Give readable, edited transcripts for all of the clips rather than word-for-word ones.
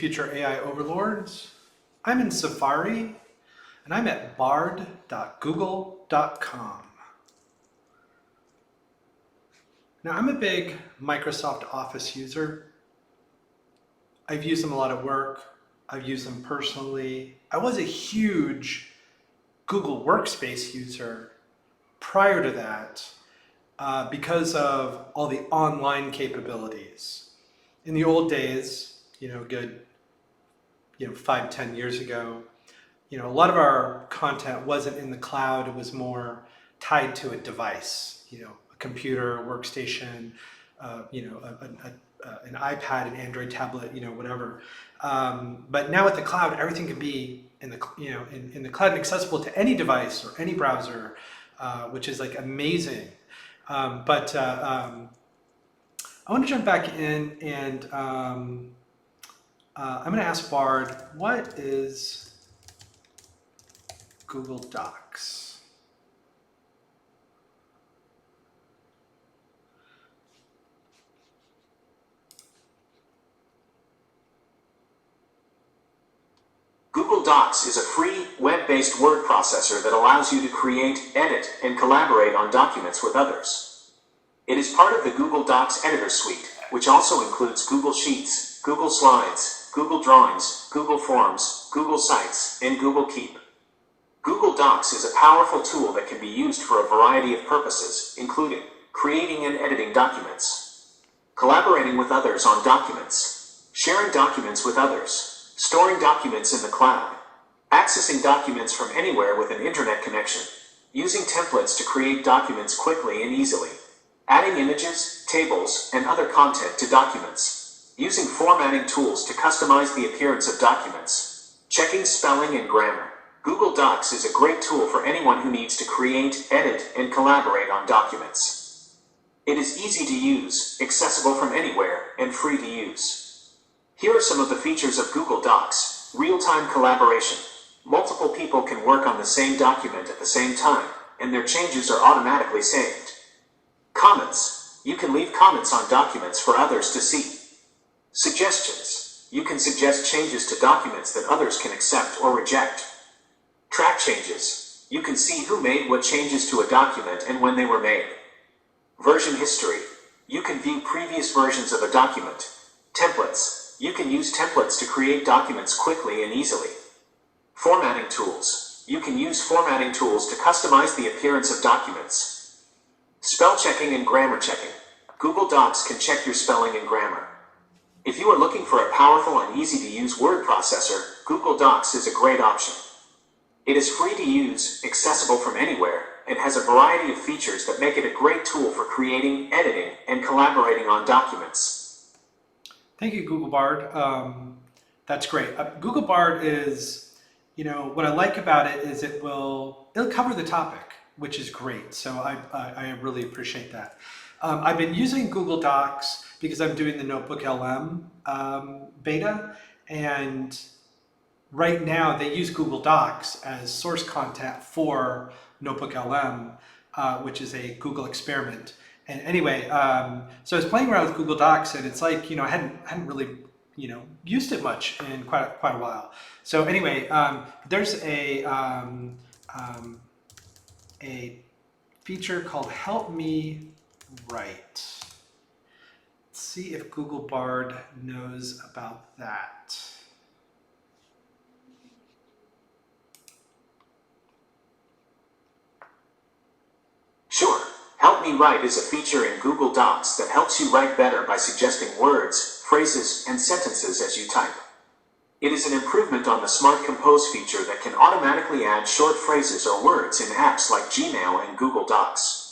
future AI overlords. I'm in Safari, and I'm at bard.google.com. Now, I'm a big Microsoft Office user. I've used them a lot at work. I've used them personally. I was a huge Google Workspace user prior to that because of all the online capabilities. In the old days, good 5-10 years ago, a lot of our content wasn't in the cloud. It was more tied to a device, a computer, a workstation, an iPad, an Android tablet, whatever. But now with the cloud, everything can be in the in the cloud and accessible to any device or any browser, which is like amazing. But I want to jump back in and I'm going to ask Bard, what is Google Docs? Google Docs is a free, web-based word processor that allows you to create, edit, and collaborate on documents with others. It is part of the Google Docs Editor Suite, which also includes Google Sheets, Google Slides, Google Drawings, Google Forms, Google Sites, and Google Keep. Google Docs is a powerful tool that can be used for a variety of purposes, including creating and editing documents, collaborating with others on documents, sharing documents with others, storing documents in the cloud, accessing documents from anywhere with an internet connection, using templates to create documents quickly and easily, adding images, tables, and other content to documents, using formatting tools to customize the appearance of documents, checking spelling and grammar. Google Docs is a great tool for anyone who needs to create, edit, and collaborate on documents. It is easy to use, accessible from anywhere, and free to use. Here are some of the features of Google Docs. Real-time collaboration. Multiple people can work on the same document at the same time, and their changes are automatically saved. Comments. You can leave comments on documents for others to see. Suggestions. You can suggest changes to documents that others can accept or reject. Track changes. You can see who made what changes to a document and when they were made. Version history. You can view previous versions of a document. Templates. You can use templates to create documents quickly and easily. Formatting tools. You can use formatting tools to customize the appearance of documents. Spell checking and grammar checking. Google Docs can check your spelling and grammar. If you are looking for a powerful and easy-to-use word processor, Google Docs is a great option. It is free to use, accessible from anywhere, and has a variety of features that make it a great tool for creating, editing, and collaborating on documents. Thank you, Google Bard. That's great. Google Bard is, what I like about it is it'll cover the topic, which is great. So I really appreciate that. I've been using Google Docs because I'm doing the Notebook LM beta, and right now they use Google Docs as source content for Notebook LM, which is a Google experiment. And anyway, so I was playing around with Google Docs, and it's like, I hadn't really, used it much in quite a while. So anyway, there's a feature called Help Me Write. Let's see if Google Bard knows about that. Sure. Help Me Write is a feature in Google Docs that helps you write better by suggesting words, phrases, and sentences as you type. It is an improvement on the Smart Compose feature that can automatically add short phrases or words in apps like Gmail and Google Docs.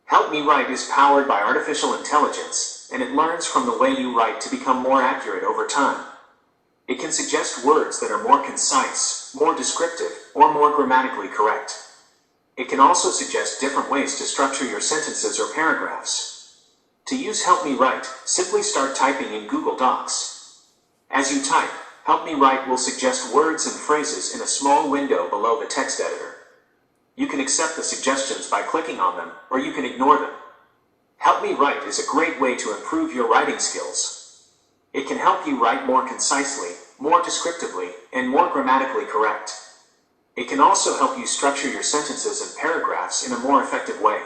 Help Me Write is powered by artificial intelligence, and it learns from the way you write to become more accurate over time. It can suggest words that are more concise, more descriptive, or more grammatically correct. It can also suggest different ways to structure your sentences or paragraphs. To use Help Me Write, simply start typing in Google Docs. As you type, Help Me Write will suggest words and phrases in a small window below the text editor. You can accept the suggestions by clicking on them, or you can ignore them. Help Me Write is a great way to improve your writing skills. It can help you write more concisely, more descriptively, and more grammatically correct. It can also help you structure your sentences and paragraphs in a more effective way.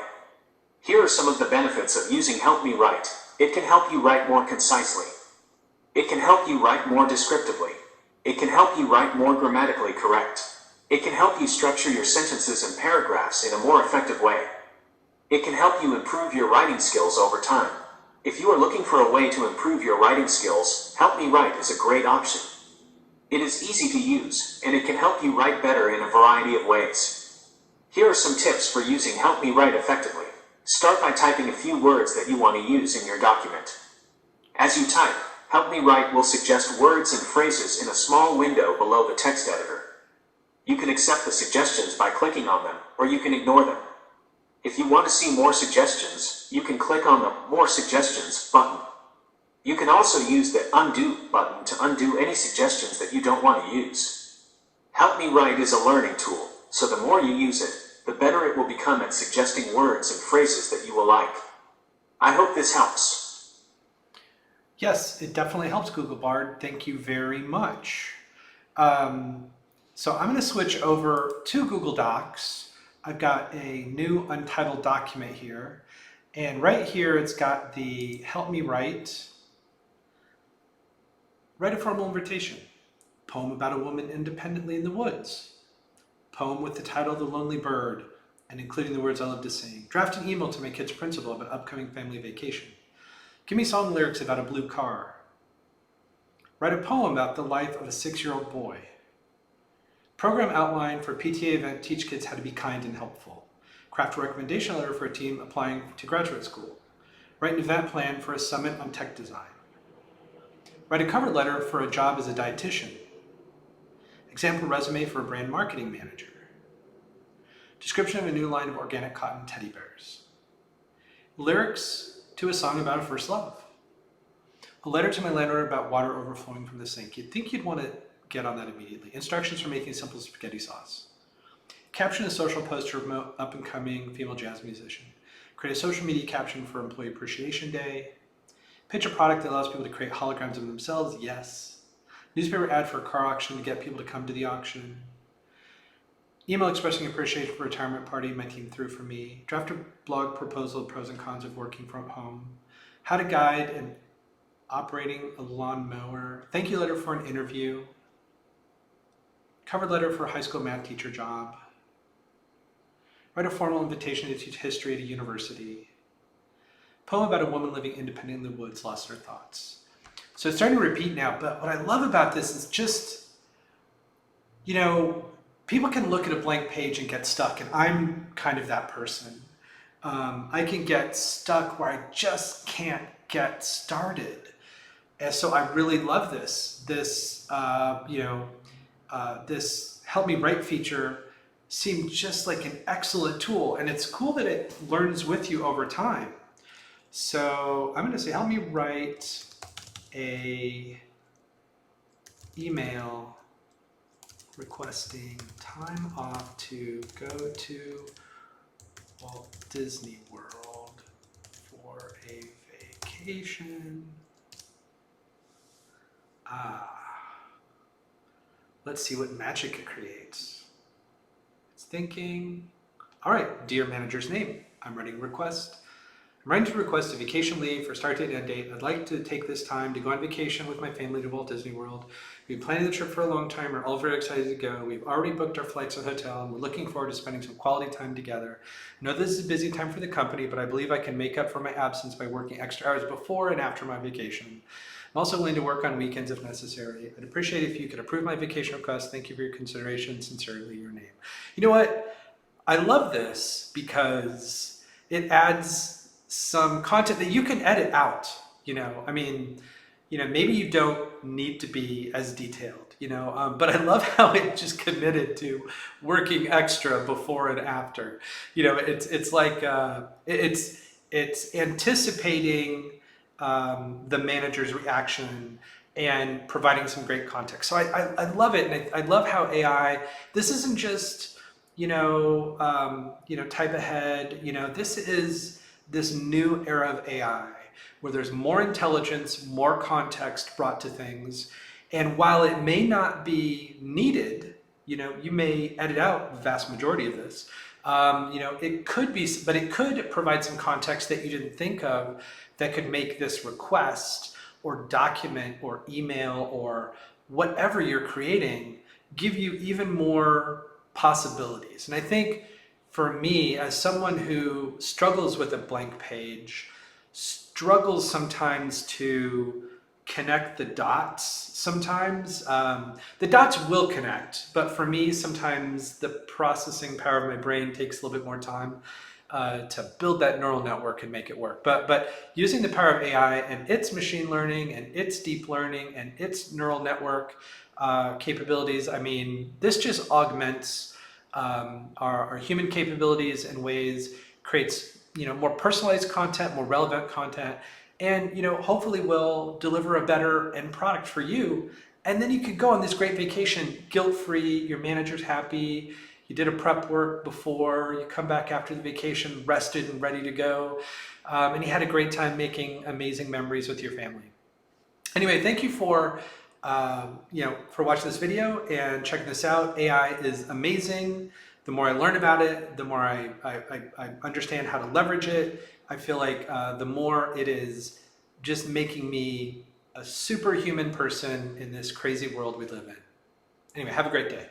Here are some of the benefits of using Help Me Write. It can help you write more concisely. It can help you write more descriptively. It can help you write more grammatically correct. It can help you structure your sentences and paragraphs in a more effective way. It can help you improve your writing skills over time. If you are looking for a way to improve your writing skills, Help Me Write is a great option. It is easy to use, and it can help you write better in a variety of ways. Here are some tips for using Help Me Write effectively. Start by typing a few words that you want to use in your document. As you type, Help Me Write will suggest words and phrases in a small window below the text editor. You can accept the suggestions by clicking on them, or you can ignore them. If you want to see more suggestions, you can click on the More Suggestions button. You can also use the Undo button to undo any suggestions that you don't want to use. Help Me Write is a learning tool, so the more you use it, the better it will become at suggesting words and phrases that you will like. I hope this helps. Yes, it definitely helps, Googlebard. Thank you very much. So I'm going to switch over to Google Docs. I've got a new untitled document here. And right here, it's got the Help Me Write. Write a formal invitation. Poem about a woman independently in the woods. Poem with the title The Lonely Bird and including the words I love to sing. Draft an email to my kid's principal about upcoming family vacation. Give me song lyrics about a blue car. Write a poem about the life of a 6-year-old boy. Program outline for a PTA event, teach kids how to be kind and helpful. Craft a recommendation letter for a team applying to graduate school. Write an event plan for a summit on tech design. Write a cover letter for a job as a dietitian. Example resume for a brand marketing manager. Description of a new line of organic cotton teddy bears. Lyrics to a song about a first love. A letter to my landlord about water overflowing from the sink. You'd think you'd want to get on that immediately. Instructions for making simple spaghetti sauce. Caption a social post to promote up-and-coming female jazz musician. Create a social media caption for Employee Appreciation Day. Pitch a product that allows people to create holograms of themselves. Yes. Newspaper ad for a car auction to get people to come to the auction. Email expressing appreciation for a retirement party my team threw for me. Draft a blog proposal of pros and cons of working from home. How to guide and operating a lawnmower. Thank you letter for an interview. Cover letter for a high school math teacher job. Write a formal invitation to teach history at a university. Poem about a woman living independently in the woods, lost her thoughts. So it's starting to repeat now, but what I love about this is just, people can look at a blank page and get stuck, and I'm kind of that person. I can get stuck where I just can't get started. And so I really love this. This Help Me Write feature seemed just like an excellent tool, and it's cool that it learns with you over time. So I'm going to say, help me write a email requesting time off to go to Walt Disney World for a vacation. Let's see what magic it creates. It's thinking. All right, dear manager's name. I'm writing a request. I'm writing to request a vacation leave for start date and end date. I'd like to take this time to go on vacation with my family to Walt Disney World. We've been planning the trip for a long time. We're all very excited to go. We've already booked our flights and hotel, and we're looking forward to spending some quality time together. I know this is a busy time for the company, but I believe I can make up for my absence by working extra hours before and after my vacation. I'm also willing to work on weekends if necessary. I'd appreciate it if you could approve my vacation request. Thank you for your consideration. Sincerely, your name. You know what? I love this because it adds some content that you can edit out. Maybe you don't need to be as detailed, but I love how it just committed to working extra before and after. It's like it's anticipating the manager's reaction and providing some great context. So I love it, and I love how AI. This isn't just type ahead. This is this new era of AI where there's more intelligence, more context brought to things. And while it may not be needed, you may edit out the vast majority of this. It could be, but it could provide some context that you didn't think of that could make this request or document or email or whatever you're creating give you even more possibilities. And I think for me, as someone who struggles with a blank page, struggles sometimes to connect the dots sometimes. The dots will connect, but for me, sometimes the processing power of my brain takes a little bit more time to build that neural network and make it work. But using the power of AI and its machine learning and its deep learning and its neural network capabilities, I mean, this just augments our human capabilities in ways, creates more personalized content, more relevant content, and hopefully will deliver a better end product for you. And then you could go on this great vacation guilt-free, your manager's happy, you did a prep work before, you come back after the vacation rested and ready to go, and you had a great time making amazing memories with your family. Anyway, thank you for watching this video and checking this out. AI is amazing. The more I learn about it, the more I understand how to leverage it. I feel like the more it is just making me a superhuman person in this crazy world we live in. Anyway, have a great day.